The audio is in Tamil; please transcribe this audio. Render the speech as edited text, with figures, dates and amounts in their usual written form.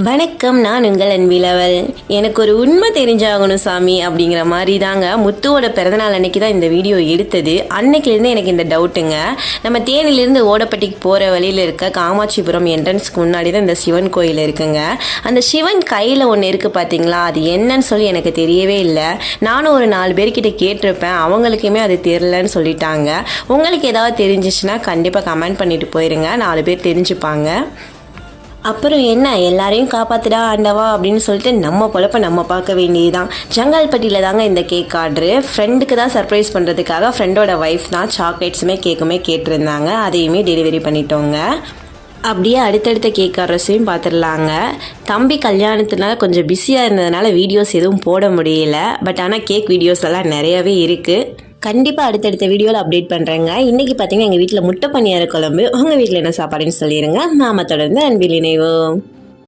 வணக்கம், நான் உங்கள் அன்பிலவல். எனக்கு ஒரு உண்மை தெரிஞ்சாகணும் சாமி அப்படிங்கிற மாதிரி தாங்க முத்துவோட பிறந்தநாள் அன்னைக்கு தான் இந்த வீடியோ எடுத்தது. அன்னைக்குலேருந்து எனக்கு இந்த டவுட்டுங்க. நம்ம தேனிலேருந்து ஓடப்பட்டிக்கு போகிற வழியில் இருக்க காமாட்சிபுரம் என்ட்ரன்ஸ்க்கு முன்னாடி தான் இந்த சிவன் கோயில் இருக்குங்க. அந்த சிவன் கையில் ஒன்று இருக்குது பார்த்தீங்களா, அது என்னன்னு சொல்லி எனக்கு தெரியவே இல்லை. நானும் ஒரு 4 பேர்கிட்ட கேட்டிருப்பேன், அவங்களுக்குமே அது தெரிலன்னு சொல்லிட்டாங்க. உங்களுக்கு ஏதாவது தெரிஞ்சிச்சுன்னா கண்டிப்பாக கமெண்ட் பண்ணிட்டு போயிருங்க, 4 பேர் தெரிஞ்சுப்பாங்க. அப்புறம் என்ன, எல்லாரையும் காப்பாத்துடா ஆண்டவா அப்படின்னு சொல்லிட்டு நம்ம பொழப்ப நம்ம பார்க்க வேண்டியதுதான். ஜங்கால்பட்டியில் தாங்க இந்த கேக் ஆர்டரு. ஃப்ரெண்டுக்கு தான் சர்ப்ரைஸ் பண்ணுறதுக்காக ஃப்ரெண்டோட ஒய்ஃப் தான் சாக்லேட்ஸுமே கேக்குமே கேட்டிருந்தாங்க. அதையுமே டெலிவரி பண்ணிட்டோங்க. அப்படியே அடுத்தடுத்த கேக் ஆர்டர்ஸையும் பார்த்துடலாங்க. தம்பி கல்யாணத்தினால கொஞ்சம் பிஸியாக இருந்ததுனால வீடியோஸ் எதுவும் போட முடியல. பட் ஆனால் கேக் வீடியோஸ் எல்லாம் நிறையவே இருக்குது. கண்டிப்பாக அடுத்தடுத்த வீடியோவில் அப்டேட் பண்ணுறேங்க. இன்றைக்கி பார்த்தீங்கன்னா எங்கள் வீட்டில் முட்டை பணியார குழம்பு. உங்கள் வீட்டில் என்ன சாப்பாடுன்னு சொல்லிடுங்க. நாம தொடர்ந்து அன்பில் இணைவோம்.